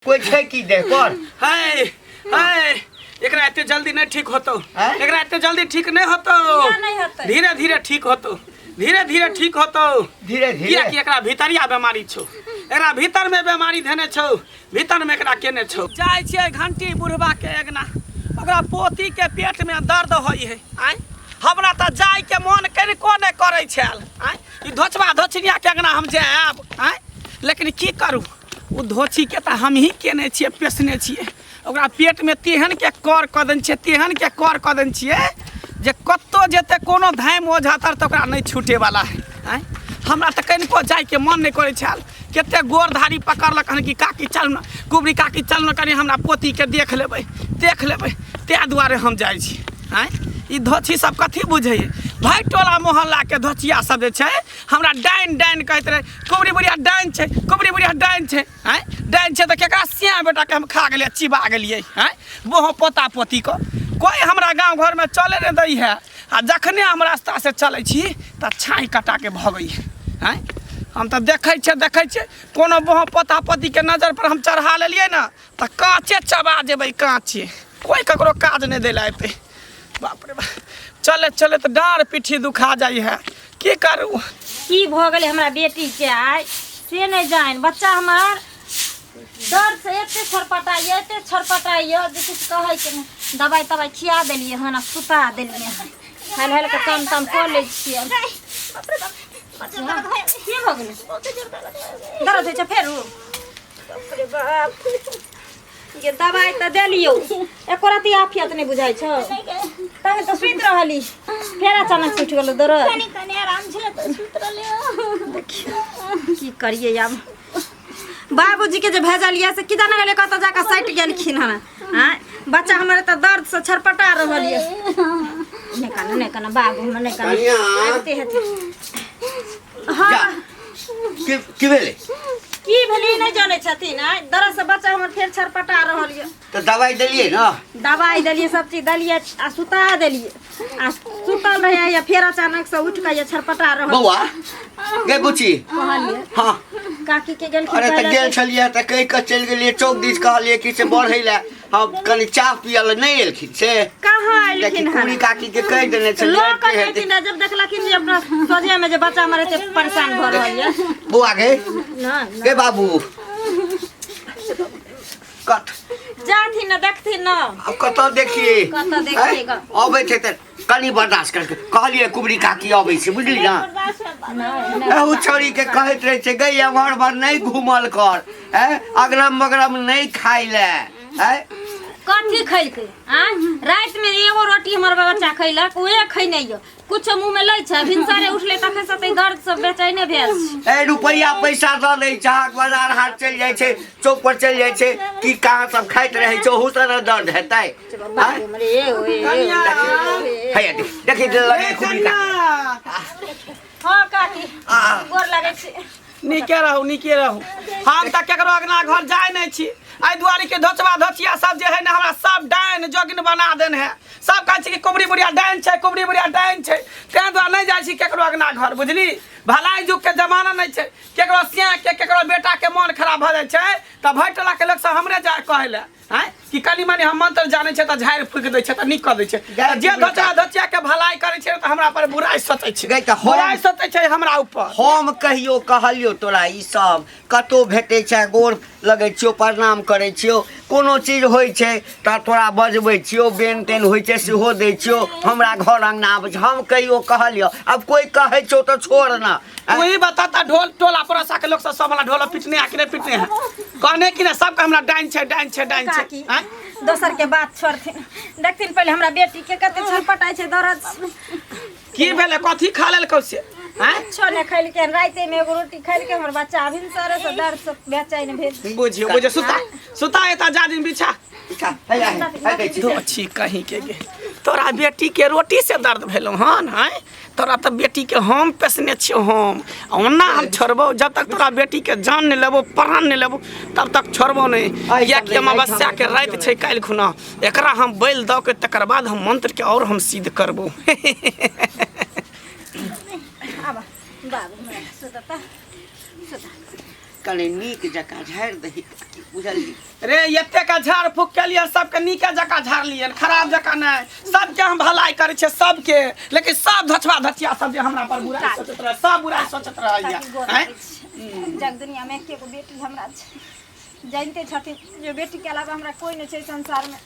कोई छे की दे कौन है एकरा इतने जल्दी नहीं ठीक होतो एकरा इतने जल्दी ठीक नहीं होतो धीरे धीरे ठीक होतो धीरे धीरे ठीक होतो धीरे धीरे कि एकरा भीतरिया बीमारी छो एकरा भीतर में बीमारी धने छो भीतर में एकरा केने छो जाय छियै घंटी बुढ़वा के एकना ओकरा पोती के पेट में दर्द होई है आय हमरा त जाय के मन कर कोने करे छल आय ई धोचबा धोचनिया के एकना हम जाब आय लेकिन की करू उ धोची के त हम ही केने छियै पेसने छियै ओकरा पेट में तेहन के कर क देन छियै तेहन के कर क देन छियै जे कत्तो जेते कोनो धाम ओझा तर त ओकरा नहीं छूटे वाला है आय हमरा त कनिको जाय के मन नहीं करे छल केते गोर धारी पकड़लक हन कि काकी चल न कुबरी काकी चल न कनी हमरा पोती के देख लेबै ते दुआरे हम जाय छी आय ई धोची सब कथी बुझे भाई टोला मोहल्ला के धोचिया सब जे छै हमरा डाइन डाइन कहत रहे कुबरी बुढ़िया डाइन छै कुबरी बुढ़िया डाइन छै हैं डाइन छै त केकरा सिया बेटा के हम खा गेलिए चिबा गेलिए हैं बोहो पोता पोती को कोई हमरा गांव घर में चले न दई है आ जखने हम रास्ता से चलै छी त छाई कटा के भगई हैं हम त देखै छै कोनो बोहो पोता पोती के नजर पर हम चढ़ा लेलिए न त काचे चबा जेबै काचे कोई ककरो काज नहीं देला एते बाप रे बाप चले चले तो डाँड़ पीठी दुखा जाई है की करू की भ गेलै हमरा बेटी के आय से नहीं जान बच्चा हमार डर से एते छरपटाइए जे कुछ कहै के नहीं दवाई तवाई खिया देलिए हन सुता देलिए हन हल के काम ताम कर ले छियै बाप रे बाप की भ गेलै दर्द होइ छै फेरू बाप रे बाप ये दवाई त देलियो एको राती आफियत नहीं बुझाई छ तने तो सुत रहली फेर अचानक उठ गेलो दर्द कनी आराम छै त सुत रहले देखियो की करिए अब बाबूजी के जे भेजलिए से किदा न गेले कत जाका सट गेलखिन हन हां बच्चा हमरे त दर्द से छरपटा रहलिए ने कना बाबू हम ने कना आते हेते हां की भेले की भेली नहीं जाने छथिन आ दर्द से बच्चा हमर फेर छरपटा रहलिए तो दवाई देलिए ना दवाई देलिए सब चीज देलिए आ सुता देलिए आ सुतल रहे या फेर अचानक से उठ के ये छरपटा रहल बौआ गे बुची कहलिए हां काकी के गेल अरे त गेल छलिए त कहि के चल गेलिए चौक दिस कहलिए कि से बढ़ै ले हम कनी चाह पियल नहीं एलखिन से कहां एलखिन हन पूरी काकी के कह देने छलिए लोग कहथिन जब देखलखिन जे अपना सोझे में जे बच्चा हमर एते परेशान भ रहल है बुआ गे ना गे बाबू कत जाथि न देखथि न अब कत देखिए अबे थे त कनी बर्दाश्त करके कहलिए कुबरी काकी अबै छै बुझली ना एहू छोरी के कहत रहे छै गई घर भर नहीं घूमल कर अगरम बगरम नहीं खाई ले कथी खैलकै आ रात में एगो रोटी हमर बच्चा खैलक ओए खै नहीं कुछ मुंह में लै छै भिनसरे उठले तखन से ते दर्द सब बेचैने भेल ए रुपया पैसा द दै छै बाजार हाट चल जाय छै चौक पर चल जाय छै की कहां सब खाइत रहे छै ओहू से दर्द हेतै है देखि लगे खुबरी का हां काकी गोर लागे छै निके रहू हम त केकरो अगना घर जाय नहीं छी आई दुआरी के धोचबा धोचिया सब जे है ना हमरा सब डाइन जोगिन बना देन है सब कहै छी कि कुबरी बुढ़िया डाइन छै कुबरी बुढ़िया डाइन छै तें दुआरे नहीं जाय छी केकरो अगना घर बुझली भलाई जुग के जमाना नहीं छै केकरो सिया के केकरो बेटा के मन खराब भ जाय छै त भटला के लोग सब हमरे जाय कहले हैं कि कनी मानी हम मंत्र जाने छै त झाड़ फूक दै छै त निक क दै छै जे धोचबा धोचिया के भलाई करे छै त हमरा पर बुराई सोचै छै बुराई सोचै छै हमरा ऊपर हम कहियो कहलियो तोरा ई सब कतो भेटै छै गोर लगै छियो प्रणाम करे छियो कोनो चीज होय छै त तोरा बजबै छियो बेन तेन होय छै सेहो दै छियो हमरा घर अंगना आबै छै हम कहियो कहलियो अब कोई कहै छौ त छोड़ ना वही बताता ढोल टोला पड़ोसा के लोग सब वाला ढोल पिटने आके पिटने हैं कहने कि ना सब का हमरा डाइन छै हैं दोसर के बात छोड़थिन देखथिन पहले हमरा बेटी के कते छरपटाई छै दर्द की भेले कथी खा लेलकौ से हैं छोने खैल के राते में एगो रोटी खैल के हमर बच्चा अभी सारे से दर्द से बेचैन भेल बुझियो सुता एता जादिन बिछा तो अच्छी कहीं के गे तोरा बेटी के रोटी से दर्द भेलो हन हैं तोरा त बेटी के हम पेसने छियो हम ओना हम छोड़बो जब तक तोरा बेटी के जान नहीं लेबो प्राण नहीं लेबो तब तक छोड़बो नहीं या कि अमावस्या के रात छै काल खुना एकरा हम बैल द के तकर बाद हम मंत्र के और हम सिद्ध करबो बाबू सुता कने नीक जकाँ झाड़ि दही बुझलियै। रे एते का झाड़ फूक के लिए सबके नीके जकाँ झाड़ लिए खराब जकाँ नहीं। सबके हम भलाई करे छे सबके, लेकिन सब धछवा धछिया सब जे हमरा पर बुराई सोचत रहे, सब बुराई सोचत रहे हैं। जग दुनिया में एके गो बेटी हमरा छै, जानते छथिन जो बेटी के अलावा हमरा कोई नहीं छै संसार में।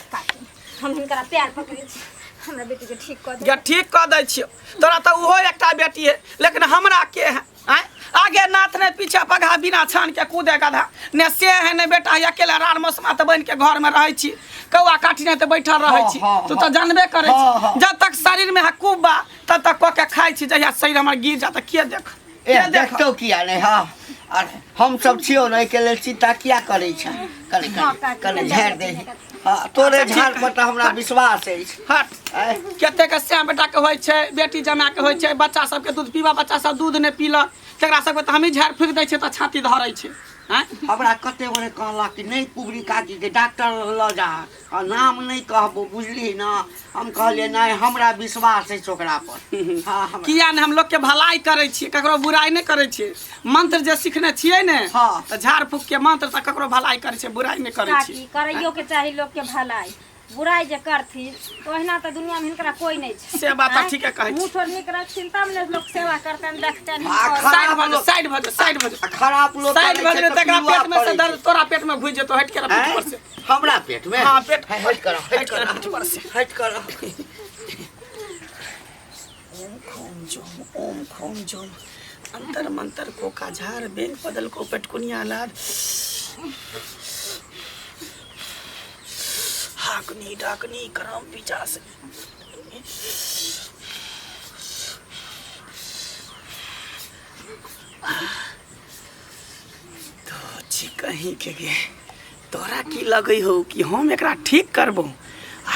काकी हम हिनकरा प्यार पकड़े छी, हमरा बेटी के ठीक कर दे। या ठीक कह दै छियो, तोरा तो ओहो एकटा बेटी है, लेकिन हमरा के है हैं? आगे नाथ ने पीछे पगा बिना छान के कूदे गधा ने से है ने बेटा है अकेला रार मौसमा त बन के घर में रहे छी, कौआ काटी ने त बैठल रहे छी। तू तो जानबे करे छी जब तक शरीर में हकूब बा तब तक क के खाई छी, जहिया शरीर हमर गिर जा त के देख देखतो किया नहीं। हाँ और हम सब छियो नहीं के लेल चिंता किया करे छ, कने झाड़ि दही। हाँ तोरे झाड़ पर त हमरा विश्वास है। हट कते के श्याम बेटा के होय छै, बेटी जमा के होय छै, बच्चा सब के दूध पीबा, बच्चा सब दूध ने पीलक तकरा सबके त हमी झाड़ फूक दै छै त छाती धरै छै। हैं हमरा कते बड़े कहला कि नहीं पुबरी काकी के डॉक्टर ल जा, और नाम नहीं कहबो बुझली ना। हम कहलिए नहीं हमरा विश्वास है ओकरा पर। हाँ किया ने हम लोग के भलाई करे छियै, ककरो बुराई नहीं करे छियै। मंत्र जे सीखने छियै ने हाँ। त झाड़ फूक के मंत्र त ककरो भलाई करे छै, बुराई नहीं करे काकी छियै। करैयो के चाही लोग के भलाई, बुराई जे करथिन ओहिना त दुनिया में हिनकरा कोई नहीं छै। से बात त ठीक है कहै छी। मुंह ठोर निक रखथिन तब ने लोग सेवा करतन देखतन। साइड भज साइड भज साइड भज खराब लोग साइड भज रे तकरा पेट में से दर्द तोरा पेट में घुस जेतो, हट के पीठ पर से। हमरा पेट में? हां पेट हट कर हट कर पीठ पर से हट कर। ओम खोम जोम अंतर मंतर को का झार बेंग बदल को पेटकुनिया लाद हाकनी डाकनी करम पिचास। तो जी कहीं के गे तोरा की लगे हो कि हम एकरा ठीक करबो?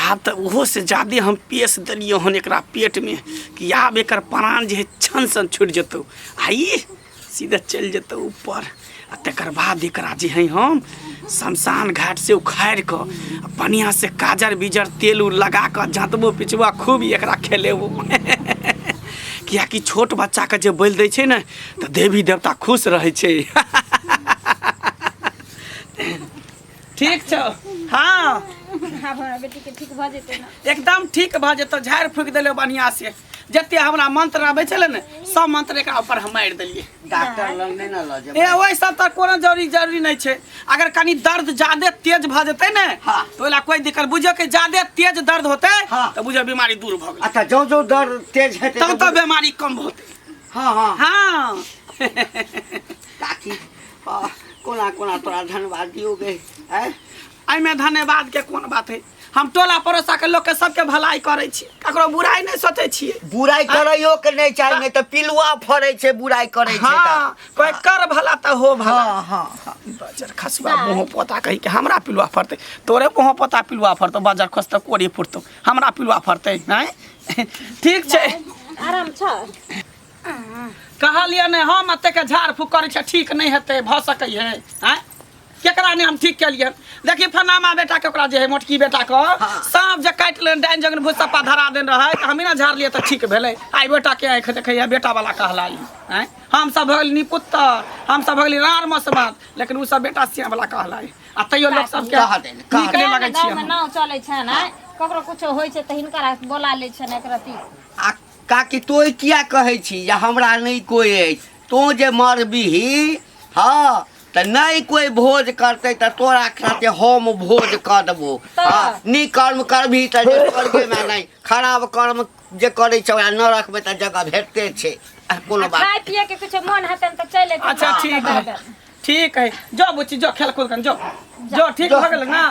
आब तो ओहो से ज्यादा हम पेश दिलियो हन एकरा पेट में कि आब एकर प्राण जे छन सन छूट जतो, आई सीधा चल जतो ऊपर। आ तकर बाद एकरा जे है हम शमशान घाट से उखाड़ के बढ़िया से काजर बीजर तेल उल लगा के जातबो पिचबा खूब एकरा खेलेबो। किया कि छोट बच्चा के जे बोल दै छै ने तो देवी देवता खुश रहे छै। ठीक छौ? हाँ हमरा बेटी के ठीक भ जेतै ना, एकदम ठीक भ जेतो। झाड़ फूक देले बढ़िया से, जते हमरा मंत्र आबै छले ने सब मंत्र एकरा ऊपर हम मार देलिए। डॉक्टर लग नहीं ना ल जेबै। ए ओइ सब त कोनो जरूरी नहीं छै। अगर कनी दर्द ज्यादा तेज भ जेतै ने तो ओला कोई दिक्कत, बुझो के ज्यादा तेज दर्द होतै तो बुझो बीमारी दूर भ गेलै। अच्छा जो जो दर्द तेज हेतै तब तो बीमारी कम होतै। हाँ हाँ हाँ काकी कोना कोना तोरा धन्यवाद दियो गे। एहिमे धन्यवाद के कोन बात है? हम टोला पड़ोसा के लोग के सबके भलाई करे छी, ककरो बुराई नहीं सोचे छिए। बुराई करैयो के नहीं चाही, नहीं तो पिलुआ फड़ै छै बुराई करै छै। हाँ कोई कर भला तो हो भला। हाँ हाँ हाँ बजर खसबा मुँह पोता कही के हमरा पिलुआ फरते, तोरे मुँह पोता पिलुआ फरतो, बजर खस तो कोड़ी फुटतो, हमरा पिलुआ फरते हैं। ठीक छै आराम छ। कहलिए ने हम अते के झाड़ फूक करे छै ठीक नहीं हेते भ सकै है। हैं केकरा ने हम ठीक केलिए? देखी फनामा बेटा के ओकरा जे है मोटकी बेटा को सांप जे काट ले डाइन जगन भूसप्पा धरा देन रहे त हमी ना झाड़ लिए त ठीक भेले। आई बेटा के आंख देखे बेटा वाला कहलाई हैं। हम सब भगल निपुत्तर, हम सब भगल रार मसमात, लेकिन उ सब बेटा सिया वाला कहलाई। आ तइयो लोग सब के ठीक नहीं लगे छी। हम नाव चलै छै ना, ककरो कुछो होय छै त हिनकरा बोला ले छै ना एकरती। आ काकी तोय किया कहै छी जे हमरा नहीं कोई है? तो जे मरबी हाँ तो नहीं कोई भोज करते तो तोरा खाते हम भोज कर देबो। हाँ नी कर्म करबी तो स्वर्गे में नहीं, खराब कर्म जे करे छै ओकरा नरक में तो जगह भेटते छै। कोनो बात खाय पिए के कुछ मन हतन त चले। अच्छा ठीक है जो बुच्ची जो खेल कूद कर जो ठीक भ गेल ना।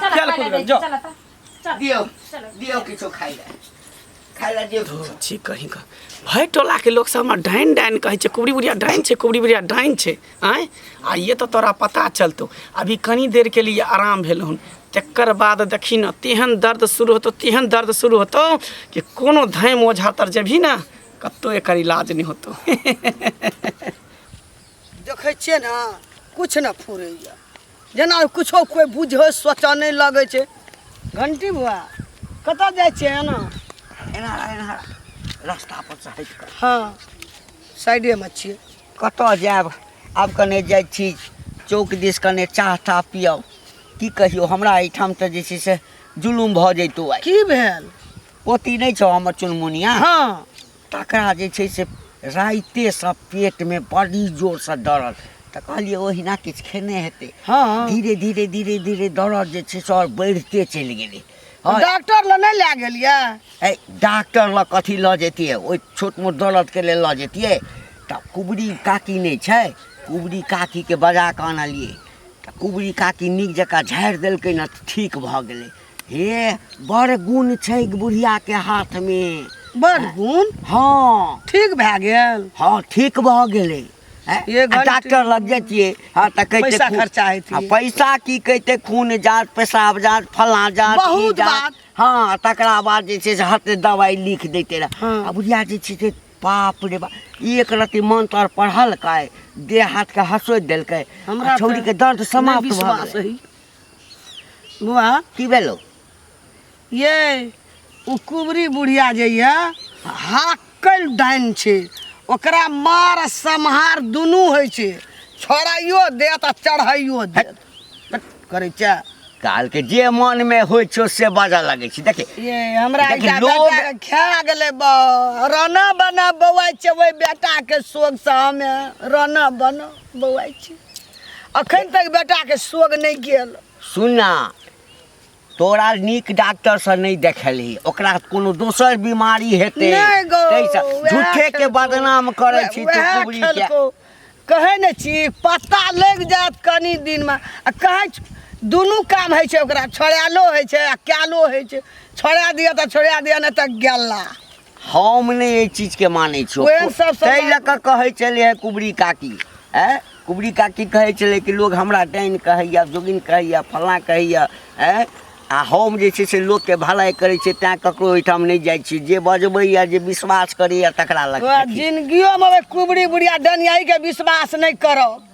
खेल कूद कर जो दियो दियो किछो खाइ ले दियो। ठीक कहीं का भाई टोला के लोग सब हमरा डाइन डाइन कहे छै, कुबड़ी बुढ़िया डाइन छै, कुबड़ी बुढ़िया डाइन छै। आय आ ये तो तोरा पता चलतो। अभी कनी देर के लिए आराम भेल हन, तकर बाद देखी न तेहन दर्द शुरू होतो, तेहन दर्द शुरू होतो कि कोनो धाम ओझा तर जेबही ना कतो एकर इलाज नहीं होतो। देखे छियै ना कुछ न फुरैया, जेना कुछो कोई बुझे सोचा नहीं लगे छै। घंटी बुआ कतऽ जाइ छियै? एना एना रास्ता पर से हट कर। हाँ साइडे में छियै। कतऽ जायब? आब कने जाइ छी चौक दिस कने चाह ताह पियब की कहियो हमरा एहिठाम तऽ जे छै से जुलुम भऽ जैतौ आइ की भेल? पोती नहीं छौ हमर चुनमुनिया हाँ तकरा जे छै से राइते सब पेट में बड़ी जोर से दर्द तऽ कहलिए ओहिना किछु खेने हेतै हाँ धीरे धीरे धीरे धीरे दर्द जे छै से और बढ़ते चलि गेलै डॉक्टर लग नहीं लए गेलियै? ए डॉक्टर लग कथी लऽ जैतियै ओहि छोट मोट दर्द के लेल लऽ जैतियै तऽ कुबरी काकी नहीं छै कुबरी काकी के बजा कऽ आनलियै तऽ कुबरी काकी नीक जकाँ झाड़ि देलकै ने तऽ ठीक भऽ गेलै हे बड़ गुण छै बुढ़िया के हाथ में बड़ गुण हाँ ठीक भए गेल? हाँ ठीक भऽ गेलै ये घंटी- डॉक्टर लग जैतियै हाँ तऽ कहते पैसा खर्चा हेतै। हाँ, पैसा की कहते खून जाँच पेशाब जाँच फलां जाँच बहुत ई जाँच। बात। हाँ तकरा बाद जे छै से हते दवाई लिख देते रहे हाँ। आ बुढ़िया जे छै से बाप रे बाप एक रत्ती मंत्र पढ़लकै देह हाथ के हँसोति देलकै हमरा छौरी के तऽ दर्द समाप्त नहीं भऽ विश्वास गेलै है। बुआ की भेलो ये उ कुबरी बुढ़िया जे ये हाकल डाइन छै ओकरा मार सम्हार दुनू होइ छै छोड़ाइयो देत आ चढ़ाइयो देत करै छै काल के जे मन में होइ छौ से बाजऽ लगै छै देखे ये हमरा देखी, एकटा लोग- बेटा खा गेलै रना बना बौआइ छै ओहि बेटा के शोक से हमे रना बना बौआइ छै अखन तक बेटा के शोक नहीं गेल। सुनना तोरा नीक डॉक्टर से नहीं देखेली ओकरा कोनो दोसर बीमारी हेतै नहीं गो तैसे झूठे के बदनाम करे छी तू वएह कुबरी के खेलको। कहै ने छी पता लग जात कनी दिन में आ कहै छी, दुनू काम होइ छै ओकरा छोड़ालो होइ छै आ क्यालो होइ छै छोड़ा दिया तऽ छोड़ा दिया नहीं तऽ गेला हम नहीं ये चीज के माने छो ओहे सब सब तै लऽ कऽ कहै छले है कुबरी काकी कुबरी काकी कहै छले कि लोग हमरा डाइन कहैया जोगिन कहैया फलां कहैया आ हम जे छै से लोग के भलाई करे छै तैं ककरो ओहिठाम नहीं जाइ छी जे बजबैया जे विश्वास करैया तकरा लग जिंदगियो में कुबरी बुढ़िया डनियाई के विश्वास नहीं करब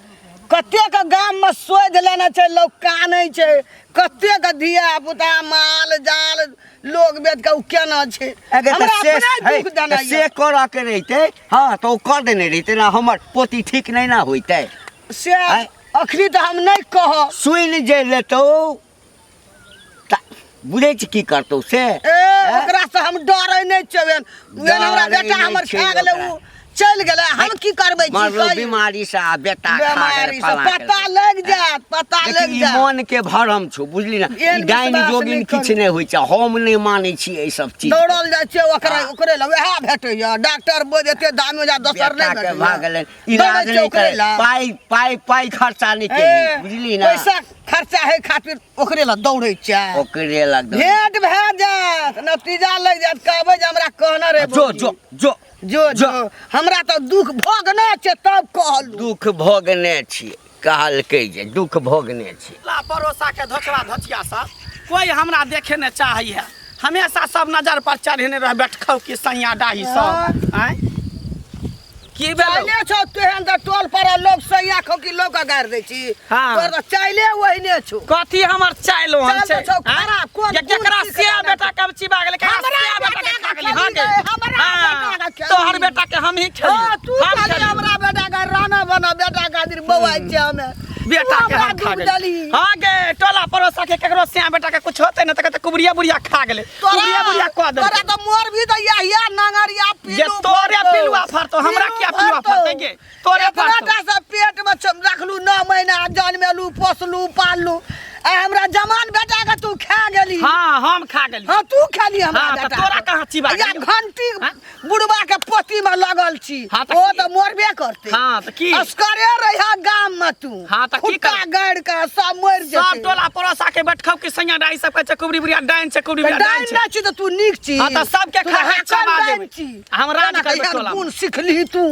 कतेक गाम में सोध लेने छै लोग कानै छै कतेक धिया पुता माल जाल लोग बेच के उ केना छै हमरा अपने दुख देना से ये। करऽ के रहिते हाँ तो कर देने रहिते ना हमर पोती ठीक नहीं ना होइते से अखनी तो हम नहीं कहब सुनि जे लेतौ बुझे छी की करतौ से ओकरा से हम डरै नहीं छबेन उहेन हमरा डरै बेटा नहीं हमर छै खा गेलै ओकरा। उ चल गेलै हम की करबै छी मरलो कहियो? बीमारी से आ बेटा खा बीमारी गेलै, से फलां पता केलकै। लग जात पता देखी, लग ई जात मन के भरम छौ बुझली ना एहन ई डाइन विश्वास जोगिन नहीं किछु करू। नहीं होइ छै हम नहीं मानै छी एहि सब चीज दौड़ल जाइ छै ओकरा हाँ। ओकरे लग वएह भेटैया डॉक्टर बोझ एते दाम जा दोसर बेटा नहीं के भेटैया भाग गेलै इलाज नहीं करे पाई पाई पाई खर्चा नहीं केली बुझली ना पैसा खर्चा है खातिर ओकरे लग दौड़ै छै ओकरे लग दो। भेंट भए जात नतीजा लग जात कहबै जे हमरा कहना रे जो जो जो जो जो हमरा तो दुख भोगना छै तब कहलू दुख भोगने छी कहलकै जे दुख भोगने छी ला पड़ोसा के धोचवा धोचिया सब कोई हमरा देखे न चाहिए हमेशा सब नजर पर चढ़ेने रह बैठखौ की सैया डाही सब आय की भेल चाइले छौ तेहन त टोल पर लोग सैया खौ की लोग गाड़ दै छी हाँ। तोर त चाइले ओहिने छौ कथी हमर चाइलो हम चाइल छै छौ खराब, कोन जेकरा कुर्सी से के बेटा के चिबा गेलै केकरा हमरा से बेटा बेटा के खा के गेलै हां खेली गए, हमरा बेटा के खेली। तोहर बेटा के हम ही खेली हां तू खाली हमरा बेटा का राना बना बेटा का दिन बौआइ छै हमे बेटा के हम खा गेली हां गे टोला पड़ोसा के केकरो से बेटा के कुछ होते न त कहते कुबरिया बुढ़िया खा गेलै कुबरिया बुढ़िया कह दे तोरा त मोर भी त या नंगरिया जे पिलू तोरे पिलुआ फरतो हमरा क्या पिलुआ फरते गे तोरे फरतो बेटा से पेट में रखलू 9 महीना जन्मेलू पोसलू पाललू आ हमरा जवान बेटा के तू खा गेली हां हम खा गेली हां तू खाली हमरा हाँ, बेटा तो तोरा कहाँ चिबा या गेली? घंटी हाँ? बुढ़वा के पोती में लगल छी हाँ, तो ओ की? त मोरबे करते हाँ, तो की? अस्करे रहिया गाम में तू हाँ, तो की खुट्टा कर? गाड़ के सब मर सब जेते टोला पड़ोसा के बैठखौ की सैया डाई सब कहै छै कुबरी बुढ़िया डाइन छै कुबरी बुढ़िया डाइन डाइन छै ना छी त तू नीक छी हाँ, तो सबके तू खा हाकल चबा डाइन देबै। छी हमरा केना निकलबै कहिया टोला में। गुण सिखली तू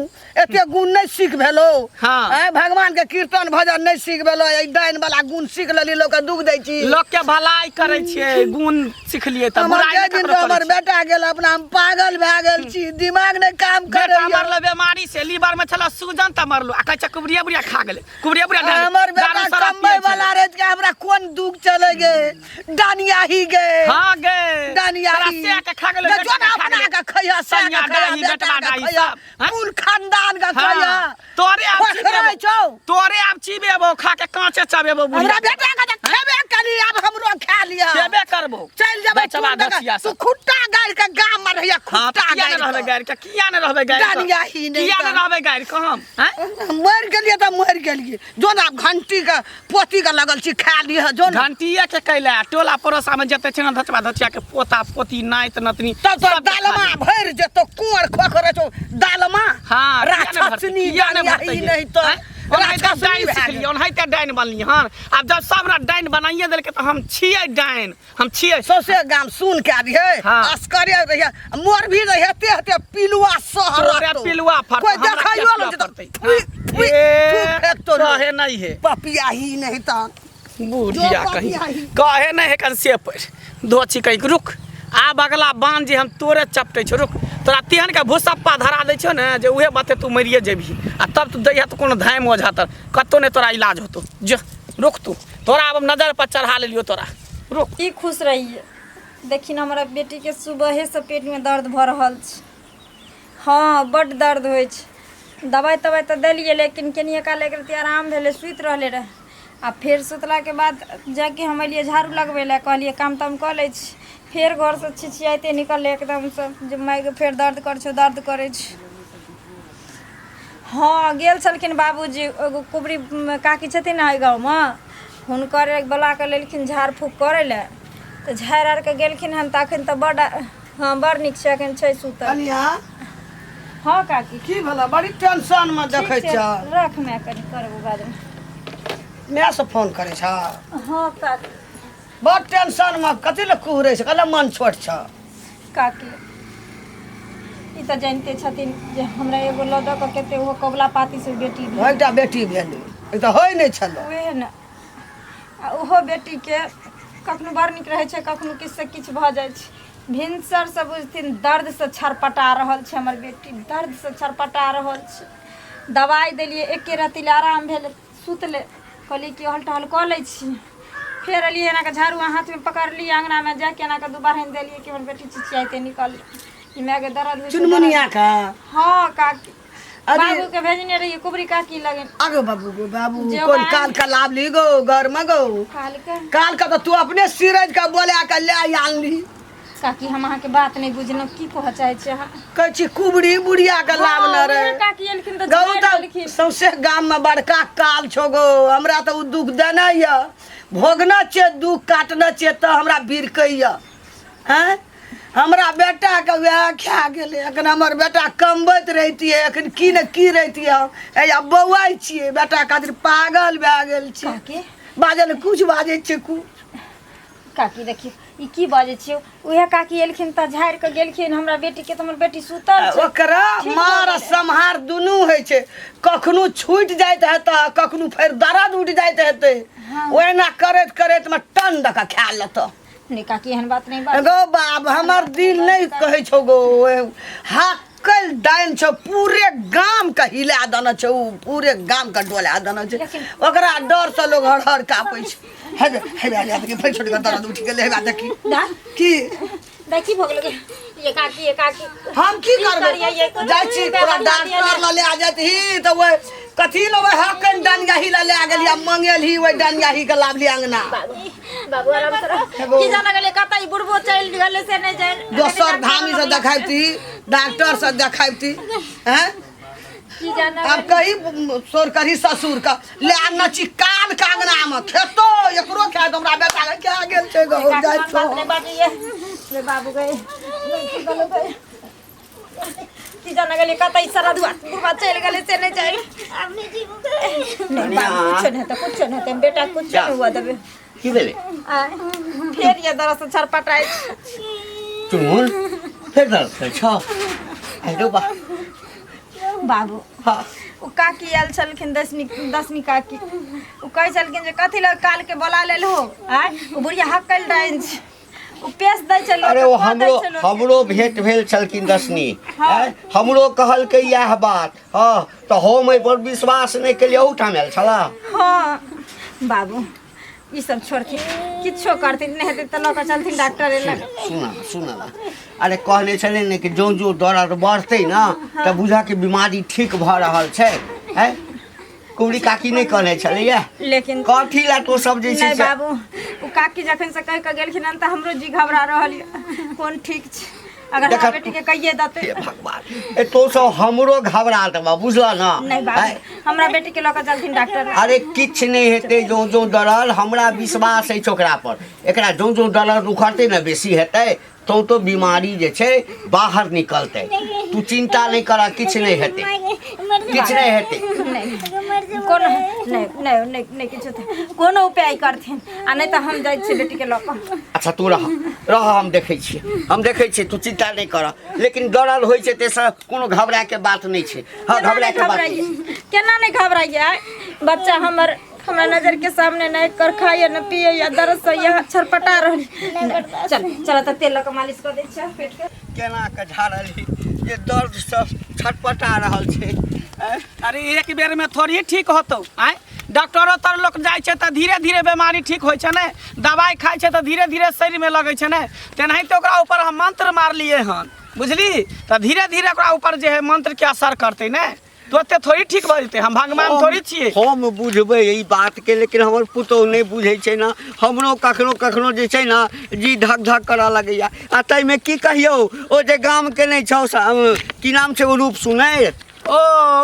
एते गुण नहीं सीख भेलो हाँ। भगवान के कीर्तन भजन नहीं सीख भेलो ई डाइन वाला गुण सीख लेली लोग के दुख दै छी लोग के भलाई करे छिए गुण सिखलिए त हमर बुराई जे नहीं दिन ककरो हमर करे छिए। बेटा गेल अपना हम पागल भए गेल छी दिमाग नहीं काम करे बेटा मरलो बीमारी से लीवर में छला सूजन त मरलो आ कहै छ कुबरिया बुरिया खा गेले कुबरिया बुरिया हमर बेटा कमबै वाला रहे के हमरा कोन दुख चले गे डानिया ही गे हां गे डानिया ही से के खा गेले जो ना अपना का खैया से सैया डाही बेटवा डाही सब पूल खानदान का खैया तोरे आप खोखरै छौ तोरे आप चीबेबो खा के कांचे चबेबो हमरा बेटा का त खेबे कली अब हमरो खा लिया खेबे करबो चल जेबै बचवा दसिया तू खुट्टा गाड़ के गाम में रहिया खुट्टा किया न रहबे गाड़ी के किया न रहबे गाड़ी डानिया ही नहीं किया न रहबे गाड़ी को हम हैं मर गेलिए त मर गेलिए जो ना घंटी का पोती का लगल छी खा लिया जो ना घंटिए के कैला टोला पड़ोसा में जते छै न धचवा धचिया के पोता पोती नाइत नतनी तब तो दालमा भर जेतो कोर खोखरे छौ दालमा हां राक्षसनी डानिया ही नहीं तो डाइन सिखलिए ओनहिते डाइन बनलिए हन अब जब सबरा डाइन बनाइए देलके त हम छिए डाइन हम छिए सौसे गाम सुन के दिए हाँ। अस्करिया रहिया मोर भी रहते हते पिलुआ सहर तोरे पिलुआ फट कोई देखाइयो न तो रहे नहीं है पपिया ही नहीं त बूढ़िया जो कहीं पपिया ही। कहे नहीं है कन से पर दो छिकै रुक आब अगला बांध जे हम तोरे चपटे छ रुक तोरा तिहन के भूसप्पा धरा दै छौ ने जे उहे बाते तू मरिए जेबही आ तब तू दैया तो कोनो धाम ओझा तर कतो ने तोरा इलाज होतो जो रुक तू तोरा अब नजर पर चढ़ा लेलियो तोरा रुक ई खुश रहिए देखिन हमारा बेटी के सुबह से पेट में दर्द भ रहल छै हाँ बड़ दर्द होइ छै दवाई तवाई तो दिलिए लेकिन कनिए काल एक रति आराम भेले सुति रहले रहे आ फिर सुतला के बाद जाके हम अलिए झाड़ू लगबे ला कहलिए काम ताम कऽ लै छी फिर घर से छिछियाते निकल एकदम से जे माय के फिर दर्द करे छै हाँ गेल छलखिन बाबूजी एगो कुबरी काकी छथिन ना गाँव में हुनकर बोला के लेलखिन झाड़ फूक करे ले तो झाड़ आर के गेलखिन हन तखन तो बड़ हाँ बड़ नीक छै अखन छै सुतल कनिया हाँ काकी की भला बड़ी टेंशन में देखै ठीक छै, छ रख मैं कनी करबो बाद में मैं से फोन करे छ हाँ काकी बड़ टेंशन में कथि ले कुहरै छ कला मन छोट छ काकी ई तो जानते छथिन जे हमरा एगो लदक केते वो कबला पाती से बेटी भेल एकटा बेटी भेलै ई त होय नै छलो उहे न आ ओहो बेटी के कखनो बड़ नीक रहै छै कखनो किछु से किछु भऽ जाइ छै भिनसर से बुझथिन दर्द से छरपटा रहल छै हमर बेटी दर्द से छरपटा रहल छै दवाई देलिए एके रति ले आराम भेल सुतले कहलिए कि हल टहल कऽ लै छी फेर अलिए एना के झाड़ू हाथ में पकड़लिए अंगना में जाके एना के दुबार हन देलिए कि हमर बेटी चिचियाते निकल ई मैं के दर्द होइ छै चुनमुनिया का हाँ काकी अरे- बाबू के भेजने रहिए कुबरी काकी लगे आगो बाबू गो बाबू जो कोन बात- काल का लाभ ली गो घर में गो काल के काल का तो तू अपने सिरज का बोले के ले आनली काकी हम अहाँ के बात नहीं बुझलहुँ की कहऽ चाहै छी अहाँ कहै छी कुबड़ी बुढ़िया के लाभ न हाँ, रे उहे काकी एलखिन तऽ गौ झाड़ि तो देलखिन। सौसे गाम में बड़का काल छो गो हमरा तो उ दुख देना य भोगना छे दुख काटना छे तो हमरा बिरकैया हैं हमरा बेटा के वह खा गेले अखन हमर बेटा कमबैत रहितिए अखन की न की रहितिए ए बौआ छिए बेटा खातिर पागल भए गेल छी काकी बाजल कुछ बाजै छै कुछ काकी देखियो ई की बाजै छियो उहे काकी एलखिन तऽ झाड़ि के गेलखिन हमरा बेटी के तऽ हमर बेटी सुतल छै ओकरा ठीक मार भऽ गेलै। सम्हार दुनू होइ छै कखनो छूटि जाइत हेतै कखनो फेर दर्द उठि जाइत हेतै हाँ। ओहिना करैत करैत में टन दऽ कऽ खा लेतऽ नहीं काकी एहन बात नहीं बात गो बाब हमर दिल नहीं कहै छौ गो हाकल डाइन छौ पूरे गाम के हिला देना छौ पूरे गाम के डोला देना छै ओकरा डर से लोग हर हर कापै छै हेबे हेबे आ जात के फेर छोड़ के दर्द उठि गेलै हेबे देखी दा की देखी भऽ गेलै ये काकी हम की करियै ये करबै जाइ छी तोरा डॉक्टर ल ले आ जाती त वो कथी ल वो हाकल डानिया ही ल ले आ गेली मंगेल ही वो डानिया ही के लाभ ली अंगना बाबू आराम से रह की जाना गेलै कतई बुढ़बो चलि गेलै से नहीं जान दोसर धामी से देखाइती डॉक्टर से देखाइती हैं की जाना अब कही सोर करी ससुर का ले आना ची कान कांगना में खेतो एकरो खाए तो हमरा बेटा के क्या गेल छै गो जाय छो बात नहीं बाजिए रे बाबू गए की जाना गेलै कतई सारा बुढ़बा चलि गेलै से नहीं जान अब नहीं जीबू नहीं बाबू कुछ नहीं तो बेटा कुछ नहीं हुआ देबे की भेलै फिर ये दरस छरपटाई चुन फेर दर्द छै छ हेलो बा बाबू हाँ उ काकी आयल छलखिन दसनी काकी उ कहै छलखिन जे कथी लग काल के बोला लेल हो आय उ बुढ़िया हक्कल डाइन छै उ पेश दै छै लोक अरे वो हमरो भेंट भेल छलखिन दसनी हमरो कहलकै यह बात हाँ तो हम एहि पर विश्वास नहीं केलिए ओठाम आयल छला हाँ बाबू ई सब छोड़थिन किछो करथिन नहीं हेतै तऽ लऽ कऽ चलथिन डॉक्टर लग सुना अरे कहने छले ने कि जो जो दर्द बढ़ते ना तो बुझा के बीमारी ठीक भ रहल छै है कुबड़ी काकी नहीं कहने छले लेकिन कथी ला तो सब जे छै नहीं बाबू उ काकी जखन से कह के गेलखिन त हमरो जी घबरा रहल है कोन ठीक छै अगर हमरा बेटी के कहिए दते हे भगवान ए तो सब हमरो घबरा देबा बुझला ना नहीं बाबू हमरा बेटी के लऽ कऽ चलथिन डॉक्टर अरे किछ नहीं हेते जो दर्द हमरा विश्वास है ओकरा पर एकरा जो दर्द उखड़ते ना बेसी हेते तो बीमारी जे छै बाहर निकलते तू चिंता नहीं करा किछ नहीं हेते किछ नहीं हेते कोनो नहीं किछ कोनो उपाय करथिन आ नहीं तऽ हम जाइ छी बेटी के लऽ कऽ अच्छा तू रह हम देखै छी तू चिंता नहीं कर लेकिन दर्द होइ छै ते कोनो घबरा के बात नहीं छै हां घबरा के बात केना नहीं घबराइए बच्चा हमरा नजर के सामने नहीं कर खाइए न पिए या दर्द से यहाँ छरपटा रहल चल त तेल लऽ कऽ मालिश कर दै छै पेट के केना के झाड़ली ये दर्द सब छटपटा रहल छै अरे एक बेर में थोड़ी ठीक होतौ आय डॉक्टरो तर लोग जाय छै त धीरे धीरे बीमारी ठीक होय छै ने दवाई खाय छै त धीरे धीरे शरीर में लगै छै ने तेनाहिते ओकरा ऊपर हम मंत्र मारलिए हन बुझली त धीरे धीरे ओकरा ऊपर जे है मंत्र के असर करते ने तो ओते थोड़ी ठीक भ जेतै हम भगवान थोड़ी छियै हम बुझबै ई बात के लेकिन हमर पुतौह नहीं बुझै छै ना हमरो कखनो जे छै ना जी धक धक करऽ लगैया आ तै में की कहियो ओ जे गाम के नहीं छौ की नाम छै ओ रूप सुनै ओ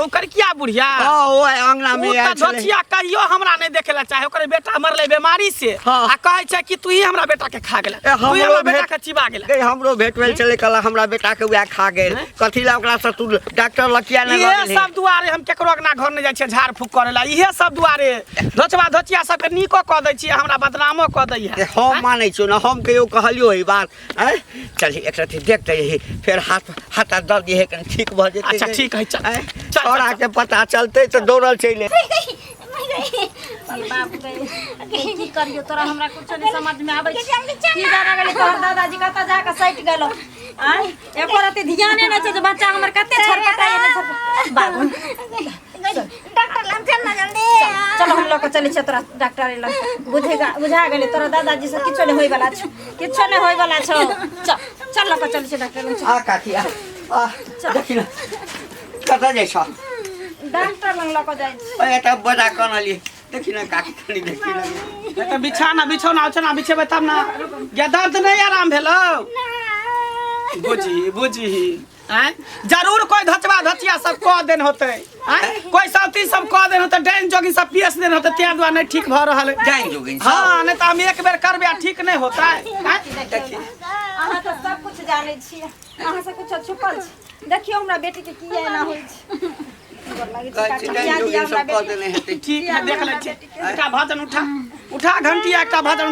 ओकर किया बुढ़िया ओ अंगना में आयल छलै धोतिया कहियो हमरा नहीं देखे चाहे ओकर बेटा मरले बीमारी से आ कहै छै कि तू ही हमरा बेटा के खा गेला तू ही हमरा बेटा के चिबा गेला हमरो भेट भेल छलै कहला हमरा बेटा के वैह खा गेल कथी ला ओकरा से तू डॉक्टर लकिया नहीं इहे सब दुआरे हम केकरो ना घर नहीं जाइ छै झाड़ फूक करे ला इहे सब दुआरे धोतिया सब के नीको क दै छी हमरा बदनामो क दै है हम मानै छियो ना हम कहियो कहलियो ई बात चल एक रति देखते रही फिर हाथ दर्द ये ठीक भ जेतै अच्छा ठीक है चल छोड़ा के पता चलते तो दौड़ल चले बाप रे की करियो तोरा हमरा कुछ नहीं समझ में आबै छै की जाना गेलै तोहर दादाजी कतऽ जाके सैट गेलो आय एको रति ध्याने नै छै जे बच्चा हमर कते छरपटाए नै बाबू डॉक्टर लग चल ना जल्दी चलो हम लोग चलै छै तोरा डॉक्टर लग बुझा गेलै तोरा दादाजी से किछो नै होय वाला छौ चल लोग चलै छै डॉक्टर लग आ काकी आ देखिना कतऽ जाइ छ डॉक्टर लग लऽ कऽ जाइ छै ओए त बजा कनली देखिना काकी कनी देखिना त बिछाना ओछना बिछेबै तब ना या दर्द नहीं आराम भेलो बुझी आय जरूर कोई धचिया सब कह देन होते आय कोई साथी सब कह देन होते डाइन जोगी सब पीएस देन होते ते द्वारा नहीं ठीक भ रहल डाइन जोगी हां नहीं त हम एक बेर करबे ठीक नहीं होता है देखिए अहाँ तो सब कुछ जानै छियै अहाँ से कुछ छुपल छै देखियो हमरा बेटी के किया ना होय छै ठीक है देख ले एकटा भजन उठा घंटी एकटा भजन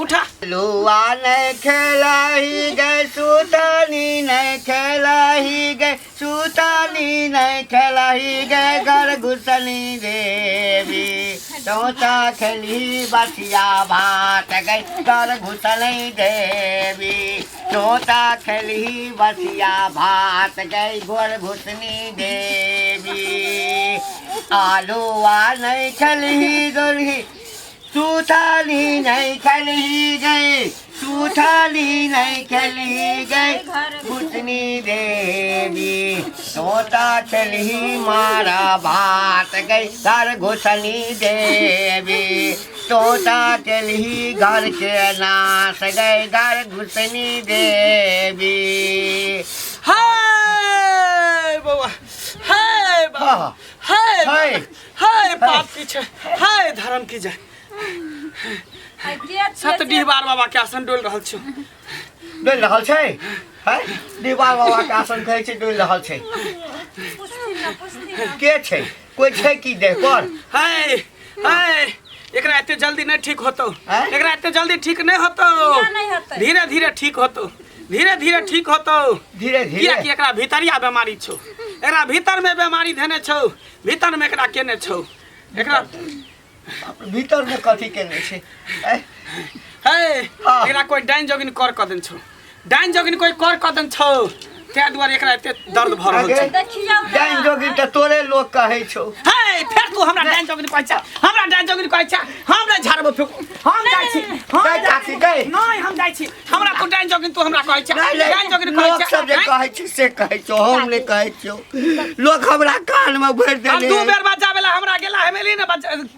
उठा लुआ नहीं खेलाही गए सुतनी नहीं खेलाही गए सुतनी नहीं खेलाही गए घर घुसनी देवी चौथा खेली बसिया भात गए घर घुसनी देवी चौथा खेली बसिया भात गए घर घुसनी देवी आलूआ नहीं खेली गोरी सुथाली नहीं खेली गई सुथाली नहीं खेली गई घुसनी देवी तोता खेली मारा भात गई घर घुसनी देवी तोता खेली घर के नाश गई घर घुसनी देवी हाय बाबा हाय बाबा हाय पाप की छै हाय धर्म की जय सत डीहबार बाबा के आसन डोल रहल छै है डीहबार बाबा के आसन कहै छै डोल रहल छै के छै कोई छै की देह पर हाय एकरा एते जल्दी नहीं ठीक होतो एकरा एते जल्दी ठीक नहीं होतो धीरे धीरे ठीक होतो धीरे धीरे धीरे एकरा भीतरिया बीमारी छौ एकरा भीतर में बीमारी धने छौ भीतर में एकरा केने छौ एकरा भीतर में कथी केने छै हे एकरा कोई डाइन जोगिन कर क देन छौ डाइन जोगिन कोई कर क देन छौ ते दुआरे एकरा एते दर्द भ रहल छै देखियौ डाइन जोगिन त तोरे लोग कहै छौ हे फेर तू हमरा डाइन जोगिन कहै छ हमरा डाइन जोगिन कहै छ हमरा झाड़बो फेक हम जाइ छी गै चाची गै नहीं हम जाइ छी हमरा तू डाइन जोगिन तू हमरा कहै छ डाइन जोगिन कहै लोग छ सब जे कहै छै से कहै छौ हम नै कहै छौ लोग हमरा कान में भरि हम देले दू बेर बच्चा बेला हमरा गेला हेमेली ने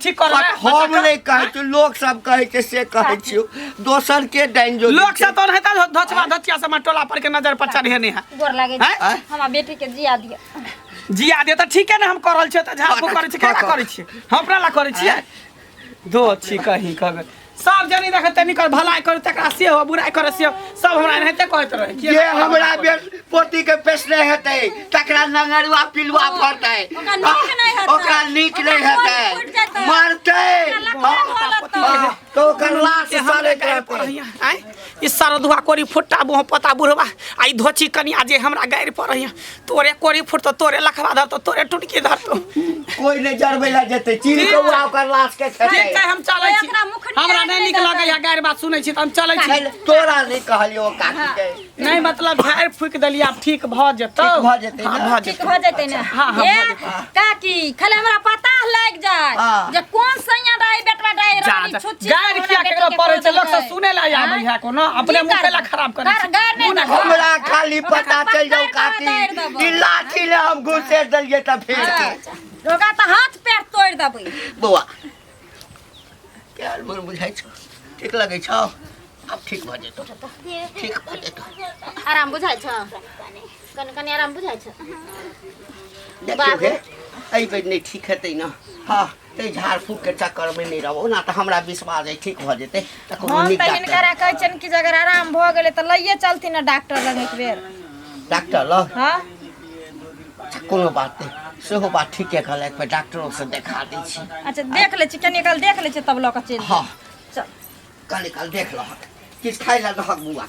ठीक कर हम नै कहै छौ लोग सब कहै छै से कहै छियौ दोसर के डाइन जोगिन लोग से तो रहता धचवा धचिया से टोला पर के नजर पर चढ़े नहीं है गोर लागे हैं? हमरा बेटी के जिया दिया जिया दे त ठीक है ना हम करल छ त झाड़ फूक करै छी केना करै छी हम अपना ला करै छी दो छी कहीं कहबे सब जनी देखे तनी कर भलाई कर तकरा से हो बुराई करे से सब हमरा एनाते कहत रहे कि ये हमरा पोती के पेशने हेतै तकरा नंगरुआ पिलुआ फरतै ओकरा नीक नै हेतै मरतै तो ओकर लाश सारे करतै आई ई सरधुआ कोरी फुट्टा मुंह पता बुढ़वा आई धोची कनिया जे हमरा गायर पर रहिया तोरे कोरी फुट तो तोरे लखवा धर तो तोरे टुटकी धर तो कोई नै जरबै ला जेतै चीर के ओकर लाश के ठीक खेतै है हम चलै छी हमरा नहीं निक लगे या गायर बात सुनै छी त हम चलै छी तोरा नै कहलियो काकी के नहीं मतलब झाड़ फूक देलिए अब ठीक भ जेतौ ठीक भ जेतै हाँ, ना? भ ठीक जेतौ भ जेतै ने हाँ, हाँ, ए, भ जेतै। काकी खाली हमरा पता लाग जाय हाँ। जे कोन सैया डाई बेटवा डाई जा रानी जा छुच्ची गायर किया केकरो पड़े छै लोग सब सुने ला आबै है कोनो अपने मुंह पेला खराब करे छै गायर नहीं मुंह ना देखो। हमरा खाली पता चल जाऊ पता काकी दायर देबो। ई लाठी ले हम घुसेर देलियै त फेर के रोगा त हाथ पैर तोड़ देबै बौआ क्या मोर बुझाइ छौ ठीक लगै छौ अब ठीक भ जेतौ ठीक भ जेतौ आराम बुझाइ छ कनि कनि आराम बुझाइ छ देखियो गे एहि बेर नहि ठीक हेतै न हाँ ते झाड़ फूक के चक्कर में नहीं रहो ना तो हमरा विश्वास है ठीक भ जेतै त कोनो हम नीक त डॉक्टर हिनकरा कहै छन कि अगर आराम भ गेलै त लइये चलथिन न डॉक्टर लग एक बेर डॉक्टर ल हां कोनो बात नहीं सेहो बात ठीके कहले एक बेर डॉक्टरों से देखा दै छी अच्छा देख ले छी कनि काल देख ले छी तब ल के चल हाँ चल कल देख लो किछ खाइ ला दहक बुआ